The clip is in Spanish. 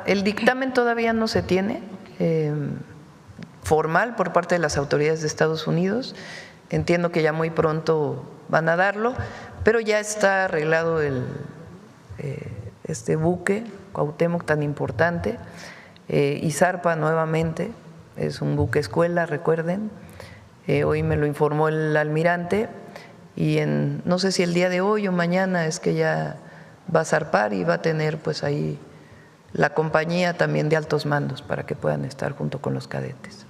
El dictamen todavía no se tiene formal por parte de las autoridades de Estados Unidos. Entiendo que ya muy pronto van a darlo, pero ya está arreglado este buque Cuauhtémoc tan importante y zarpa nuevamente. Es un buque escuela, recuerden. Hoy me lo informó el almirante y no sé si el día de hoy o mañana es que ya va a zarpar y va a tener pues ahí la compañía también de altos mandos para que puedan estar junto con los cadetes.